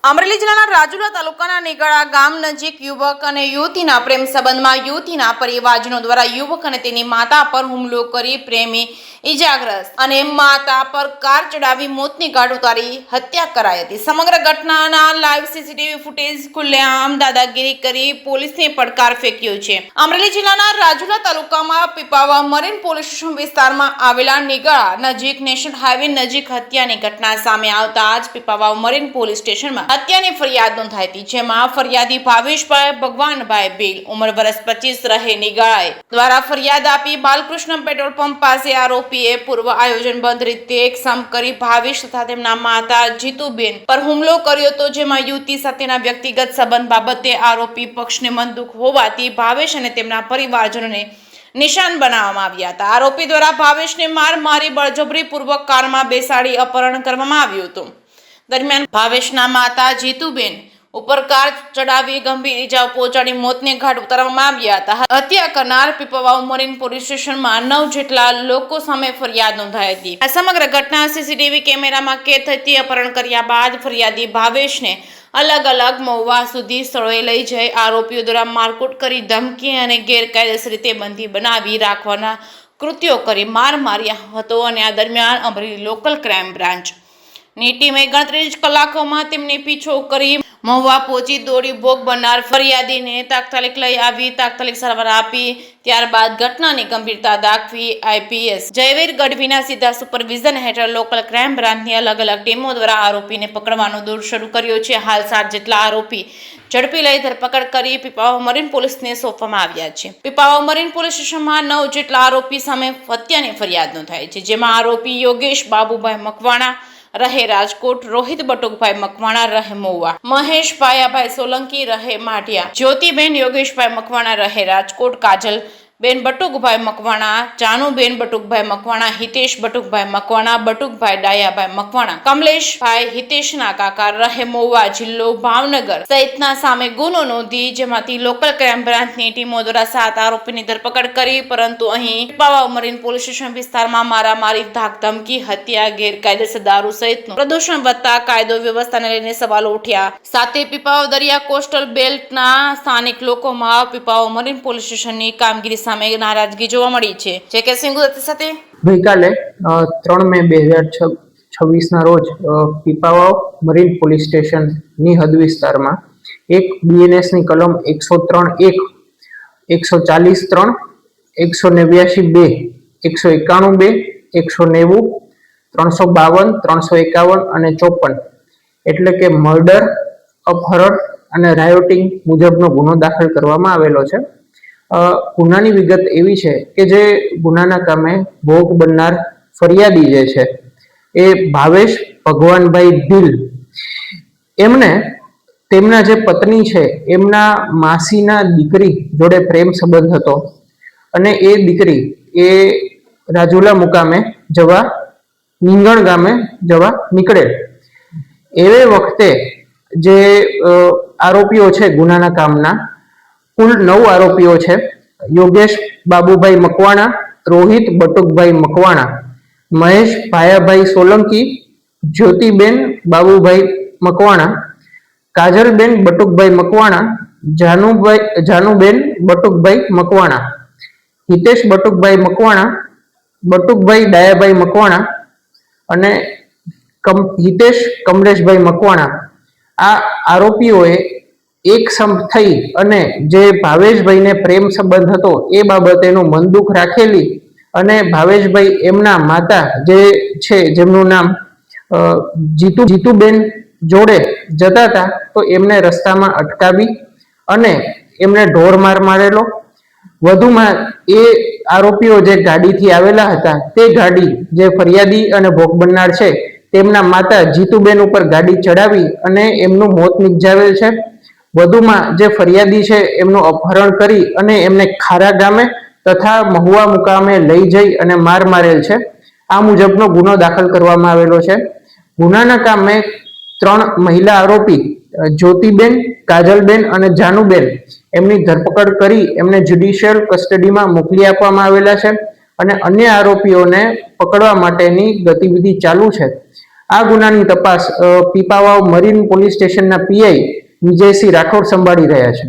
અમરેલી જિલ્લાના રાજુલા તાલુકાના નીગળા ગામ નજીક યુવક અને યુવતીના પ્રેમ સંબંધમાં યુવતીના પરિવારજનો દ્વારા યુવક અને તેની માતા પર હુમલો કરી પ્રેમી ઈજાગ્રસ્ત અને માતા પર કાર ચડાવી મોતની ઘાટ ઉતારી હત્યા કરાઈ હતી। સમગ્ર ઘટનાના લાઈવ સીસીટીવી ફૂટેજ ખુલ્લેઆમ દાદાગીરી કરી પોલીસને પડકાર ફેંક્યો છે। અમરેલી જિલ્લાના રાજુલા તાલુકામાં પીપાવા મરીન પોલીસ સ્ટેશન વિસ્તારમાં આવેલા નીગળા નજીક નેશનલ હાઈવે નજીક હત્યાની ઘટના સામે આવતા જ પીપાવા મરીન પોલીસ સ્ટેશનમાં હત્યાની ફરિયાદ નોંધાઈ હતી, જેમાં ફરિયાદી ભાવેશભાઈ ભગવાનભાઈ ભીલ ઉંમર વર્ષ 25 રહે નીગળાએ દ્વારા ફરિયાદ આપી બાલકૃષ્ણ પેટ્રોલ પંપ પાસે આરોપીએ પૂર્વ આયોજનબદ્ધ રીતે એકસમ કરી ભાવેશ તથા તેમના માતા જીતુબેન પર હુમલો કર્યો હતો, જેમાં યુવતી સાથેના વ્યક્તિગત સંબંધ બાબતે આરોપી પક્ષને મનદુખ હોવાથી ભાવેશ અને તેમના પરિવારજનોને નિશાન બનાવવામાં આવ્યા હતા। આરોપી દ્વારા ભાવેશને મારી બળજબરીપૂર્વક કારમાં બેસાડી અપહરણ કરવામાં આવ્યું હતું। દરમિયાન ભાવેશના માતા જીતુબેન ઉપર કાર ચડાવી ગંભીર ઈજાઓ પહોંચાડી મોતને ઘાટ ઉતારવામાં આવ્યા હતા। હત્યા કરનાર પીપાવાવ મરીન પોલીસ સ્ટેશનમાં 9 જેટલા લોકો સામે ફરિયાદ નોંધાઈ હતી। આ સમગ્ર ઘટના સીસીટીવી કેમેરામાં કેદ થઈ અપહરણ કર્યા બાદ ફરિયાદી ભાવેશને અલગ અલગ મહુવા સુધી સ્થળોએ લઈ જઈ આરોપીઓ દ્વારા મારકુટ કરી ધમકી અને ગેરકાયદેસર રીતે બંધી બનાવી રાખવાના કૃત્યો કરી માર્યા હતો અને આ દરમિયાન અમરેલી લોકલ ક્રાઇમ બ્રાન્ચ ની ટીમે ગણતરી જ કલાકોમાં તેમની પીછો કરી મહુવા પહોંચી દોડી ભોગ બનનાર ફરિયાદીને તાત્કાલિક લઈ આવી તાત્કાલિક સારવાર આપી ત્યારબાદ ઘટનાની ગંભીરતા દાખવી આઈપીએસ જયવીર ગઢવીના સીધા સુપરવિઝન હેઠળ લોકલ ક્રાઇમ બ્રાન્ચની અલગ અલગ ટીમો દ્વારા આરોપીને પકડવાનો દોર શરૂ કર્યો છે। હાલ 7 જેટલા આરોપી ઝડપી લઈ ધરપકડ કરી પીપાવાવ મરીન પોલીસને સોંપવામાં આવ્યા છે। પીપાવાવ મરીન પોલીસ સ્ટેશનમાં 9 જેટલા આરોપી સામે હત્યાની ફરિયાદ નોંધાઈ છે, જેમાં આરોપી યોગેશ બાબુભાઈ મકવાણા રહે રાજકોટ, રોહિત બટુકભાઈ મકવાણા રહે મહુવા, મહેશ ભાયાભાઈ સોલંકી રહે માઢિયા, જ્યોતિબેન યોગેશભાઈ મકવાણા રહે રાજકોટ, કાજલ બેન બટુકભાઈ મકવાણા, જાનુબેન બટુકભાઈ મકવાણા, હિતેશ બટુકભાઈ મકવાણા, બટુકભાઈ ડાયાભાઈ મકવાણા, કમલેશભાઈ હિતેશના કાકા રહે મહુવા, જિલ્લો ભાવનગર સહિતના સામે ગુનો નોંધી, જેમાંથી લોકલ ક્રાઇમ બ્રાન્ચની ટીમો દ્વારા 7 આરોપીની ધરપકડ કરી, પરંતુ અહીં પીપાવાવ મરીન પોલીસ સ્ટેશન વિસ્તારમાં મારામારી, ધાકધમકી, હત્યા, ગેરકાયદેસર દારૂ સહિતનું પ્રદૂષણ વધતા કાયદો વ્યવસ્થાને લઈને સવાલો ઉઠ્યા। સાથે પીપાવાવ દરિયા કોસ્ટલ બેલ્ટના સ્થાનિક લોકોમાં પીપાવાવ મરીન પોલીસ સ્ટેશનની કામગીરી સામે નારાજગી જોવા મળી છે। જે કે સિંહ ગુજરાતી સાથે ગઈકાલે 3 મે 2026 ના રોજ પીપાવાવ મરીન પોલીસ સ્ટેશનની હદ વિસ્તારમાં એક બીએનએસ ની કલમ 103(1), 140(3), 189(2), 191(2), 190, 352, 351 અને 54 એટલે કે મર્ડર, અપહરણ અને રાયોટિંગ મુજબનો ગુનો દાખલ કરવામાં આવેલો છે। ગુનાની વિગત એવી છે કે જે ગુનાના કામે ભોગ બનનાર ફરિયાદી જે છે એ ભાવેશ ભગવાનભાઈ ભીલ, એમને તેમના જે પત્ની છે એમના માસીના દીકરી જોડે પ્રેમ સંબંધ હતો અને એ દીકરી એ રાજુલા મુકામે જવા નીંગણ ગામે જવા નીકળેલ। એ વખતે જે આરોપીઓ છે ગુનાના કામના કુલ 9 આરોપીઓ છે। યોગેશ બાબુભાઈ મકવાણા, રોહિત બટુકભાઈ મકવાણા, મહેશ ભાયાભાઈ સોલંકી, જ્યોતિબેન બાબુભાઈ મકવાણા, કાજલબેન બટુકભાઈ મકવાણા, જાનુબેન બટુકભાઈ મકવાણા, હિતેશ બટુકભાઈ મકવાણા, બટુકભાઈ ડાયાભાઈ મકવાણા અને હિતેશ કમલેશભાઈ મકવાણા આ આરોપીઓએ એક સમ થઈ અને જે ભાવેશભાઈને પ્રેમ સંબંધ હતો એ બાબતેનું મનદુખ રાખેલી અને ભાવેશભાઈ એમના માતા જે છે જેમનું નામ જીતુબેન જોડે જતા હતા તો એમને રસ્તામાં અટકાવી અને એમને ઢોર માર મારેલો। વધુમાં એ આરોપીઓ જે ગાડીથી આવેલા હતા તે ગાડી જે ફરિયાદી અને ભોગ બનનાર છે તેમના માતા જીતુબેન ઉપર ગાડી ચડાવી અને એમનું મોત નિપજાવેલ છે। વધુમાં જે ફરિયાદી છે એમનું અપહરણ કરી અને એમને ખારા ગામે તથા મહુવા મુકામે લઈ જઈ અને મારેલ છે। આ મુજબનો ગુનો દાખલ કરવામાં આવેલો છે। ગુનાના કામે 3 મહિલા આરોપી જ્યોતિબેન, કાજલબેન અને જાનુબેન એમની ધરપકડ કરી એમને જ્યુડિશિયલ કસ્ટડીમાં મોકલી આપવામાં આવેલા છે અને અન્ય આરોપીઓને પકડવા માટેની ગતિવિધિ ચાલુ છે। આ ગુનાની તપાસ પીપાવાવ મરીન પોલીસ સ્ટેશનના પીઆઈ વિજયસિંહ રાઠોડ સંભાળી રહ્યા છે.